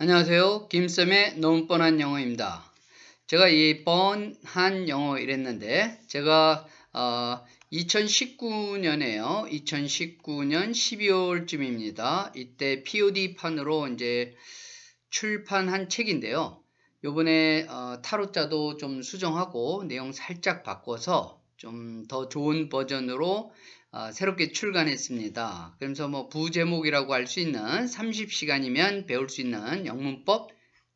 안녕하세요. 김쌤의 너무 뻔한 영어입니다. 제가 이 뻔한 영어 이랬는데 제가 2019년에요. 2019년 12월쯤입니다. 이때 POD판으로 이제 출판한 책인데요. 요번에 타로짜도 좀 수정하고 내용 살짝 바꿔서 좀 더 좋은 버전으로 새롭게 출간했습니다. 그래서 뭐 부제목이라고 할 수 있는 30시간이면 배울 수 있는 영문법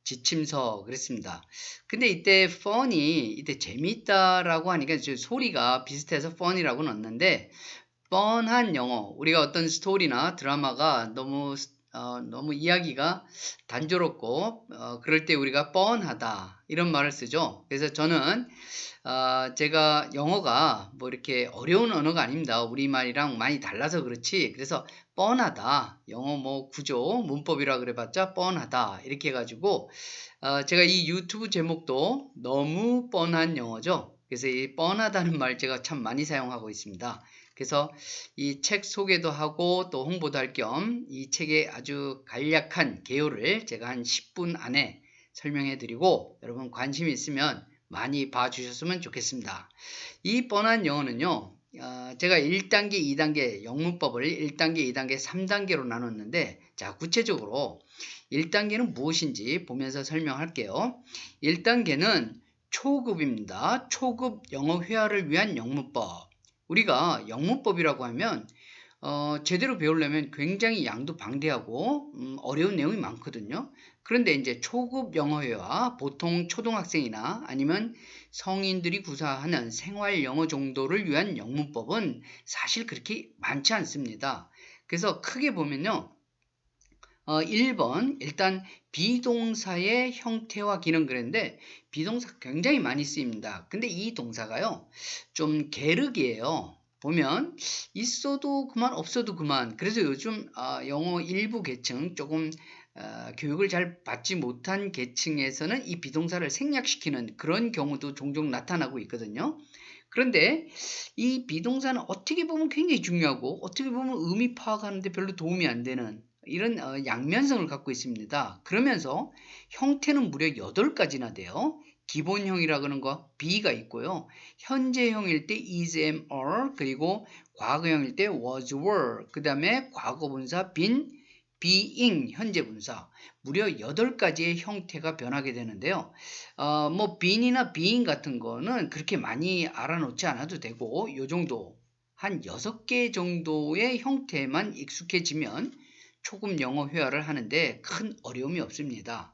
지침서 그랬습니다. 근데 이때 fun이 이때 재미있다라고 하니까 소리가 비슷해서 fun이라고 넣었는데 뻔한 영어, 우리가 어떤 스토리나 드라마가 너무 이야기가 단조롭고 그럴 때 우리가 뻔하다 이런 말을 쓰죠. 그래서 저는 제가 영어가 뭐 이렇게 어려운 언어가 아닙니다. 우리말이랑 많이 달라서 그렇지. 그래서 뻔하다, 영어 뭐 구조, 문법이라 그래봤자 뻔하다 이렇게 해가지고 제가 이 유튜브 제목도 너무 뻔한 영어죠. 그래서 이 뻔하다는 말 제가 참 많이 사용하고 있습니다. 그래서 이 책 소개도 하고 또 홍보도 할 겸 이 책의 아주 간략한 개요를 제가 한 10분 안에 설명해 드리고 여러분 관심 있으면 많이 봐주셨으면 좋겠습니다. 이 뻔한 영어는요, 제가 1단계, 2단계 영문법을 1단계, 2단계, 3단계로 나눴는데, 자, 구체적으로 1단계는 무엇인지 보면서 설명할게요. 1단계는 초급입니다. 초급 영어 회화를 위한 영문법. 우리가 영문법이라고 하면 제대로 배우려면 굉장히 양도 방대하고 어려운 내용이 많거든요. 그런데 이제 초급 영어회화, 보통 초등학생이나 아니면 성인들이 구사하는 생활 영어 정도를 위한 영문법은 사실 그렇게 많지 않습니다. 그래서 크게 보면요. 1번 일단 비동사의 형태와 기능 그랬는데 비동사 굉장히 많이 쓰입니다. 근데 이 동사가요 좀 게르기예요. 보면 있어도 그만 없어도 그만. 그래서 요즘 영어 일부 계층 조금 교육을 잘 받지 못한 계층에서는 이 비동사를 생략시키는 그런 경우도 종종 나타나고 있거든요. 그런데 이 비동사는 어떻게 보면 굉장히 중요하고 어떻게 보면 의미 파악하는데 별로 도움이 안 되는 이런 양면성을 갖고 있습니다. 그러면서 형태는 무려 8가지나 돼요. 기본형이라고 하는 거 be가 있고요. 현재형일 때 is, am, are, 그리고 과거형일 때 was, were, 그 다음에 과거분사 been, being, 현재분사 무려 8가지의 형태가 변하게 되는데요. 뭐 being이나 being 같은 거는 그렇게 많이 알아놓지 않아도 되고 요 정도 한 6개 정도의 형태만 익숙해지면 초급 영어 회화를 하는데 큰 어려움이 없습니다.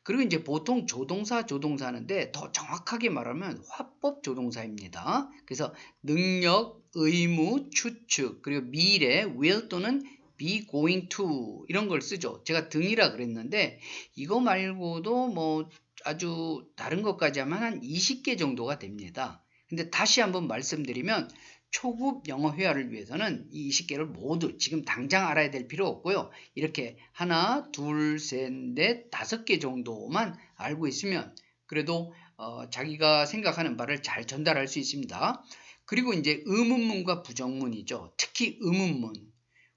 그리고 이제 보통 조동사 하는데 더 정확하게 말하면 화법 조동사입니다. 그래서 능력, 의무, 추측, 그리고 미래, will 또는 be going to 이런 걸 쓰죠. 제가 등이라 그랬는데 이거 말고도 뭐 아주 다른 것까지 하면 한 20개 정도가 됩니다. 근데 다시 한번 말씀드리면 초급 영어 회화를 위해서는 이 20개를 모두 지금 당장 알아야 될 필요 없고요. 이렇게 하나, 둘, 셋, 넷, 5개 정도만 알고 있으면 그래도 자기가 생각하는 바를 잘 전달할 수 있습니다. 그리고 이제 의문문과 부정문이죠. 특히 의문문.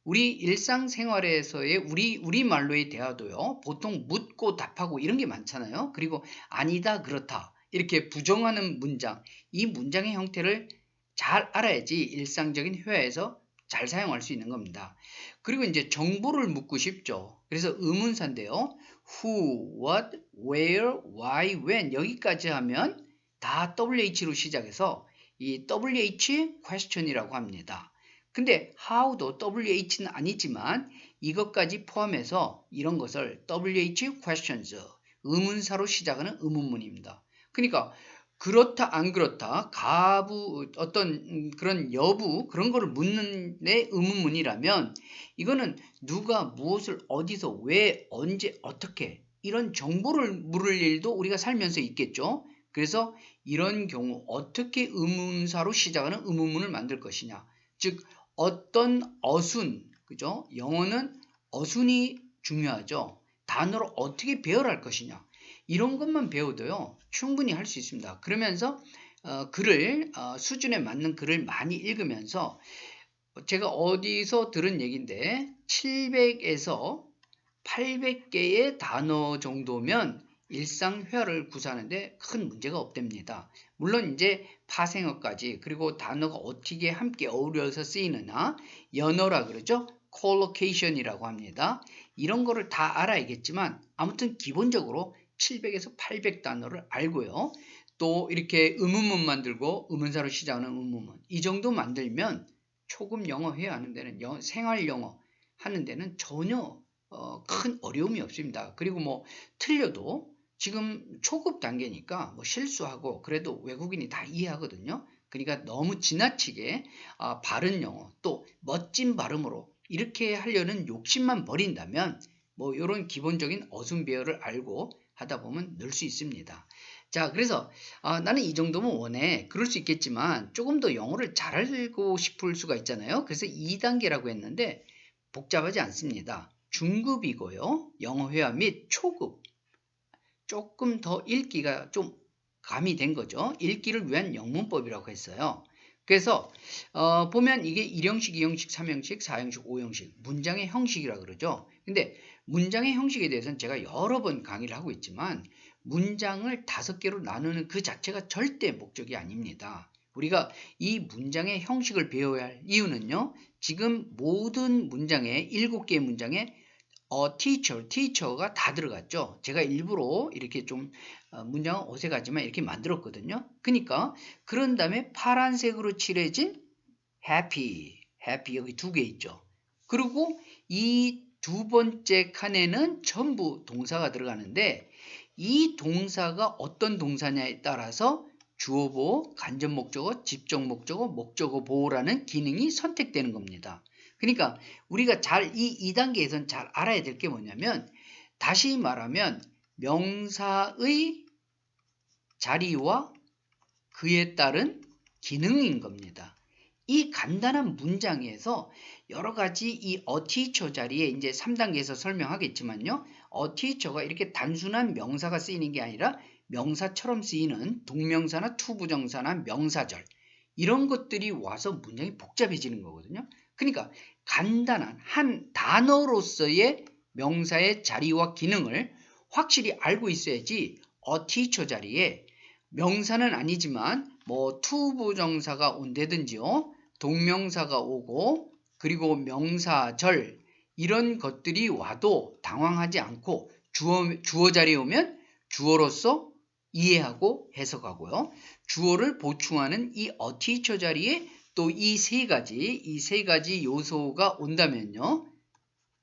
우리 일상생활에서의 우리말로의 대화도요, 보통 묻고 답하고 이런 게 많잖아요. 그리고 아니다, 그렇다. 이렇게 부정하는 문장, 이 문장의 형태를 잘 알아야지 일상적인 회화에서 잘 사용할 수 있는 겁니다. 그리고 이제 정보를 묻고 싶죠. 그래서 의문사인데요. who, what, where, why, when 여기까지 하면 다 WH로 시작해서 이 WH question이라고 합니다. 근데 how도 WH는 아니지만 이것까지 포함해서 이런 것을 WH questions, 의문사로 시작하는 의문문입니다. 그러니까 그렇다 안 그렇다 가부 어떤 그런 여부 그런 거를 묻는 내 의문문이라면 이거는 누가 무엇을 어디서 왜 언제 어떻게 이런 정보를 물을 일도 우리가 살면서 있겠죠. 그래서 이런 경우 어떻게 의문사로 시작하는 의문문을 만들 것이냐, 즉 어떤 어순, 그죠? 영어는 어순이 중요하죠. 단어를 어떻게 배열할 것이냐 이런 것만 배워도요 충분히 할 수 있습니다. 그러면서 글을 수준에 맞는 글을 많이 읽으면서 제가 어디서 들은 얘기인데 700에서 800개의 단어 정도면 일상 회화를 구사하는데 큰 문제가 없답니다. 물론 이제 파생어까지 그리고 단어가 어떻게 함께 어우러서 쓰이느냐 연어라 그러죠. 콜로케이션이라고 합니다. 이런 거를 다 알아야겠지만 아무튼 기본적으로 700에서 800 단어를 알고요. 또 이렇게 의문문 만들고 의문사로 시작하는 의문문 이 정도 만들면 초급 영어 회화하는 데는 생활 영어 하는 데는 전혀 큰 어려움이 없습니다. 그리고 뭐 틀려도 지금 초급 단계니까 뭐 실수하고 그래도 외국인이 다 이해하거든요. 그러니까 너무 지나치게 바른 영어 또 멋진 발음으로 이렇게 하려는 욕심만 버린다면 뭐 이런 기본적인 어순 배열을 알고 하다 보면 늘 수 있습니다. 자, 그래서 나는 이 정도면 원해. 그럴 수 있겠지만 조금 더 영어를 잘 알고 싶을 수가 있잖아요. 그래서 2단계라고 했는데 복잡하지 않습니다. 중급이고요. 영어 회화 및 초급. 조금 더 읽기가 좀 가미된 거죠. 읽기를 위한 영문법이라고 했어요. 그래서 보면 이게 1형식, 2형식, 3형식, 4형식, 5형식 문장의 형식이라고 그러죠. 근데 문장의 형식에 대해서는 제가 여러 번 강의를 하고 있지만 문장을 5개로 나누는 그 자체가 절대 목적이 아닙니다. 우리가 이 문장의 형식을 배워야 할 이유는요. 지금 모든 문장에 7개의 문장에 teacher가 다 들어갔죠. 제가 일부러 이렇게 좀 문장은 어색하지만 이렇게 만들었거든요. 그러니까 그런 다음에 파란색으로 칠해진 happy 여기 2개 있죠. 그리고 이 두 번째 칸에는 전부 동사가 들어가는데 이 동사가 어떤 동사냐에 따라서 주어보호, 간접목적어, 직접목적어, 목적어 보호라는 기능이 선택되는 겁니다. 그러니까 우리가 이 2단계에서는 잘 알아야 될 게 뭐냐면 다시 말하면 명사의 자리와 그에 따른 기능인 겁니다. 이 간단한 문장에서 여러 가지 이 teacher 자리에 이제 3단계에서 설명하겠지만요. teacher가 이렇게 단순한 명사가 쓰이는 게 아니라 명사처럼 쓰이는 동명사나 투부정사나 명사절 이런 것들이 와서 문장이 복잡해지는 거거든요. 그러니까 간단한 한 단어로서의 명사의 자리와 기능을 확실히 알고 있어야지 teacher 자리에 명사는 아니지만 뭐 투부정사가 온다든지요. 동명사가 오고 그리고 명사절 이런 것들이 와도 당황하지 않고 주어 자리에 오면 주어로서 이해하고 해석하고요. 주어를 보충하는 이 teacher 자리에 또 이 세 가지 요소가 온다면요.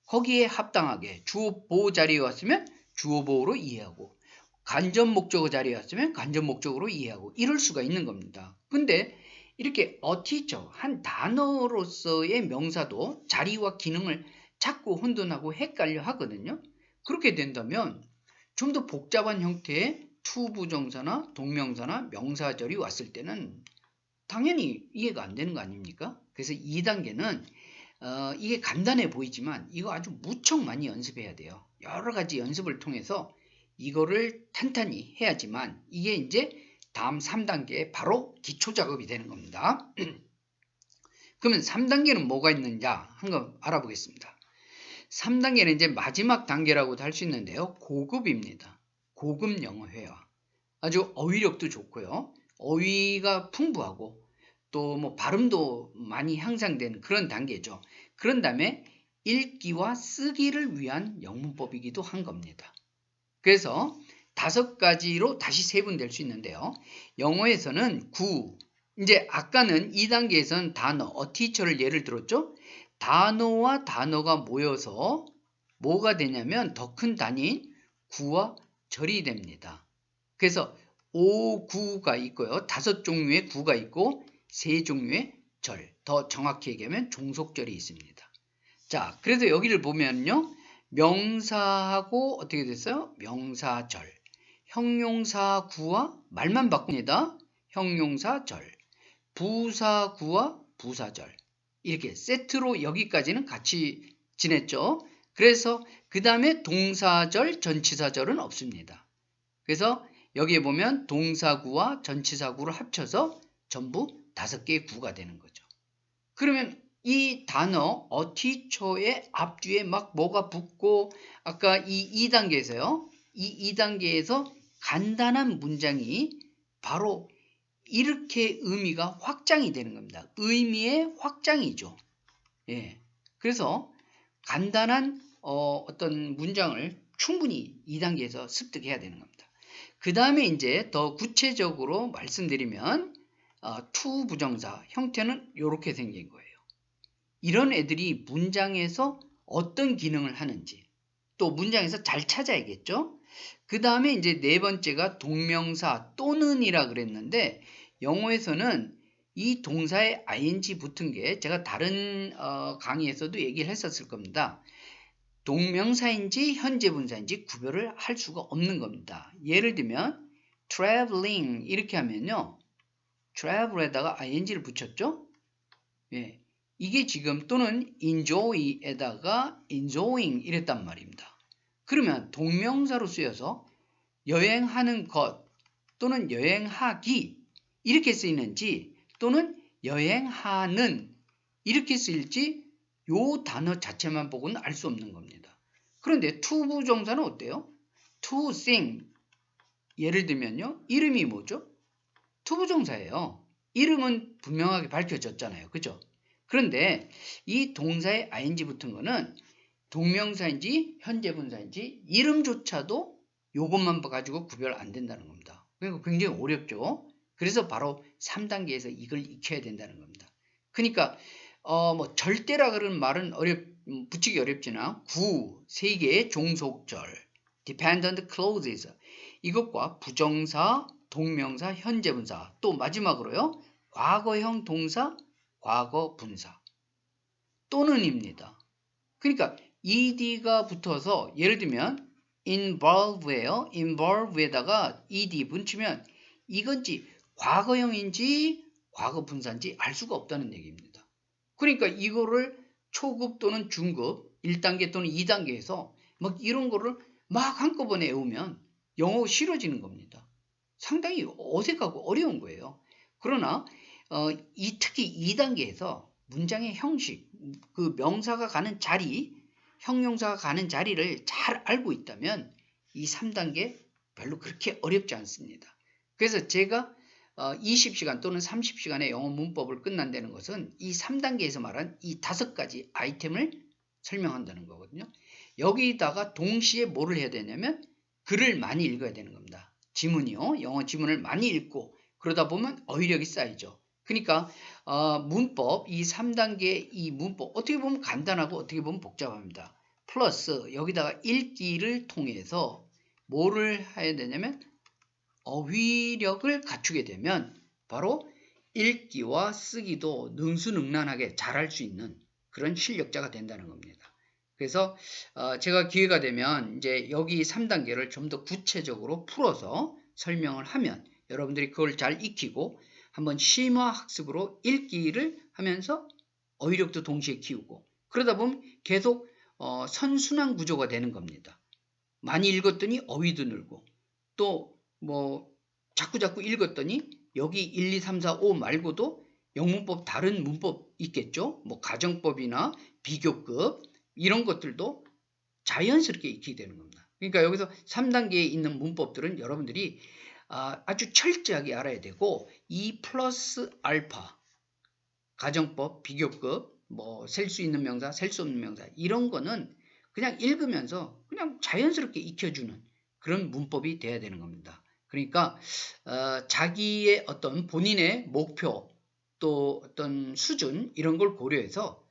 거기에 합당하게 주어 보호 자리에 왔으면 주어 보호로 이해하고 간접 목적어 자리에 왔으면 간접 목적어로 이해하고 이럴 수가 있는 겁니다. 근데 이렇게 teacher 한 단어로서의 명사도 자리와 기능을 자꾸 혼돈하고 헷갈려 하거든요. 그렇게 된다면 좀 더 복잡한 형태의 투부정사나 동명사나 명사절이 왔을 때는 당연히 이해가 안 되는 거 아닙니까? 그래서 2단계는 이게 간단해 보이지만 이거 아주 무척 많이 연습해야 돼요. 여러 가지 연습을 통해서 이거를 탄탄히 해야지만 이게 이제 다음 3단계에 바로 기초 작업이 되는 겁니다. 그러면 3단계는 뭐가 있는지 한번 알아보겠습니다. 3단계는 이제 마지막 단계라고도 할 수 있는데요. 고급입니다. 고급 영어 회화. 아주 어휘력도 좋고요. 어휘가 풍부하고 또 뭐 발음도 많이 향상되는 그런 단계죠. 그런 다음에 읽기와 쓰기를 위한 영문법이기도 한 겁니다. 그래서 5가지로 다시 세분될 수 있는데요. 영어에서는 이제 아까는 2단계에서는 단어, teacher를 예를 들었죠. 단어와 단어가 모여서 뭐가 되냐면 더 큰 단위인 구와 절이 됩니다. 그래서 5구가 있고요. 5종류의 구가 있고 3종류의 절, 더 정확히 얘기하면 종속절이 있습니다. 자, 그래서 여기를 보면요. 명사하고 어떻게 됐어요? 명사절. 형용사구와 말만 바꿉니다. 형용사절. 부사구와 부사절. 이렇게 세트로 여기까지는 같이 지냈죠. 그래서 그 다음에 동사절, 전치사절은 없습니다. 그래서 여기에 보면 동사구와 전치사구를 합쳐서 전부 5개의 구가 되는 거죠. 그러면 이 단어 teacher의 앞뒤에 막 뭐가 붙고 아까 이 2단계에서요. 이 2단계에서 간단한 문장이 바로 이렇게 의미가 확장이 되는 겁니다. 의미의 확장이죠. 예. 그래서 간단한 어떤 문장을 충분히 2단계에서 습득해야 되는 겁니다. 그 다음에 이제 더 구체적으로 말씀드리면 to 부정사 형태는 이렇게 생긴 거예요. 이런 애들이 문장에서 어떤 기능을 하는지 또 문장에서 잘 찾아야겠죠. 그 다음에 이제 네 번째가 동명사 또는이라 그랬는데 영어에서는 이 동사에 ing 붙은 게 제가 다른 강의에서도 얘기를 했었을 겁니다. 동명사인지 현재 분사인지 구별을 할 수가 없는 겁니다. 예를 들면 traveling 이렇게 하면요. travel에다가 ing를 붙였죠. 예, 이게 지금 또는 enjoy에다가 enjoying 이랬단 말입니다. 그러면 동명사로 쓰여서 여행하는 것 또는 여행하기 이렇게 쓰이는지 또는 여행하는 이렇게 쓰일지 요 단어 자체만 보고는 알 수 없는 겁니다. 그런데 to 부정사는 어때요? to sing 예를 들면요. 이름이 뭐죠? to 부정사예요. 이름은 분명하게 밝혀졌잖아요. 그죠? 그런데 이 동사에 ing 붙은 거는 동명사인지 현재 분사인지 이름조차도 요것만 가지고 구별 안 된다는 겁니다. 그러니까 굉장히 어렵죠. 그래서 바로 3단계에서 이걸 익혀야 된다는 겁니다. 그러니까 뭐 절대라 그러는 말은 붙이기 어렵지만 구, 세 개의 종속절, dependent clauses 이것과 부정사, 동명사, 현재 분사 또 마지막으로요. 과거형 동사, 과거 분사 또는입니다. 그러니까 ed가 붙어서 예를 들면 involve예요. involve에다가 ed 붙이면 이건지 과거형인지 과거 분사인지 알 수가 없다는 얘기입니다. 그러니까 이거를 초급 또는 중급 1단계 또는 2단계에서 막 이런 거를 막 한꺼번에 외우면 영어 싫어지는 겁니다. 상당히 어색하고 어려운 거예요. 그러나 특히 2단계에서 문장의 형식, 그 명사가 가는 자리, 형용사가 가는 자리를 잘 알고 있다면 이 3단계 별로 그렇게 어렵지 않습니다. 그래서 제가 20시간 또는 30시간의 영어 문법을 끝난다는 것은 이 3단계에서 말한 이 5가지 아이템을 설명한다는 거거든요. 여기다가 동시에 뭐를 해야 되냐면 글을 많이 읽어야 되는 겁니다. 지문이요. 영어 지문을 많이 읽고 그러다 보면 어휘력이 쌓이죠. 그러니까 문법 이 3단계 이 문법 어떻게 보면 간단하고 어떻게 보면 복잡합니다. 플러스 여기다가 읽기를 통해서 뭐를 해야 되냐면 어휘력을 갖추게 되면 바로 읽기와 쓰기도 능수능란하게 잘할 수 있는 그런 실력자가 된다는 겁니다. 그래서 제가 기회가 되면 이제 여기 3단계를 좀 더 구체적으로 풀어서 설명을 하면 여러분들이 그걸 잘 익히고 한번 심화 학습으로 읽기를 하면서 어휘력도 동시에 키우고 그러다 보면 계속 선순환 구조가 되는 겁니다. 많이 읽었더니 어휘도 늘고 또 뭐 자꾸자꾸 읽었더니 여기 1, 2, 3, 4, 5 말고도 영문법 다른 문법 있겠죠. 뭐 가정법이나 비교급 이런 것들도 자연스럽게 익히게 되는 겁니다. 그러니까 여기서 3단계에 있는 문법들은 여러분들이 아주 철저하게 알아야 되고 2 플러스 알파 가정법, 비교급, 뭐 셀 수 있는 명사, 셀 수 없는 명사 이런 거는 그냥 읽으면서 그냥 자연스럽게 익혀주는 그런 문법이 돼야 되는 겁니다. 그러니까 자기의 어떤 본인의 목표 또 어떤 수준 이런 걸 고려해서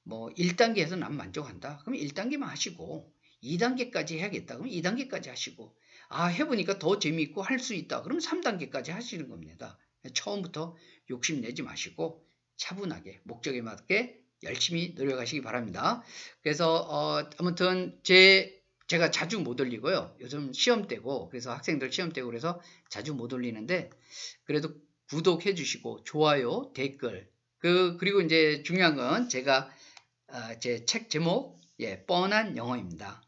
뭐 1단계에서 난 만족한다. 그럼 1단계만 하시고 2단계까지 해야겠다. 그럼 2단계까지 하시고 해보니까 더 재미있고 할 수 있다. 그럼 3단계까지 하시는 겁니다. 처음부터 욕심내지 마시고 차분하게 목적에 맞게 열심히 노력하시기 바랍니다. 그래서 아무튼 제가 자주 못 올리고요. 요즘 시험 때고 그래서 학생들 시험 때고 그래서 자주 못 올리는데 그래도 구독해 주시고 좋아요, 댓글 그리고 이제 중요한 건 제가 제 책 제목 뻔한 영어입니다.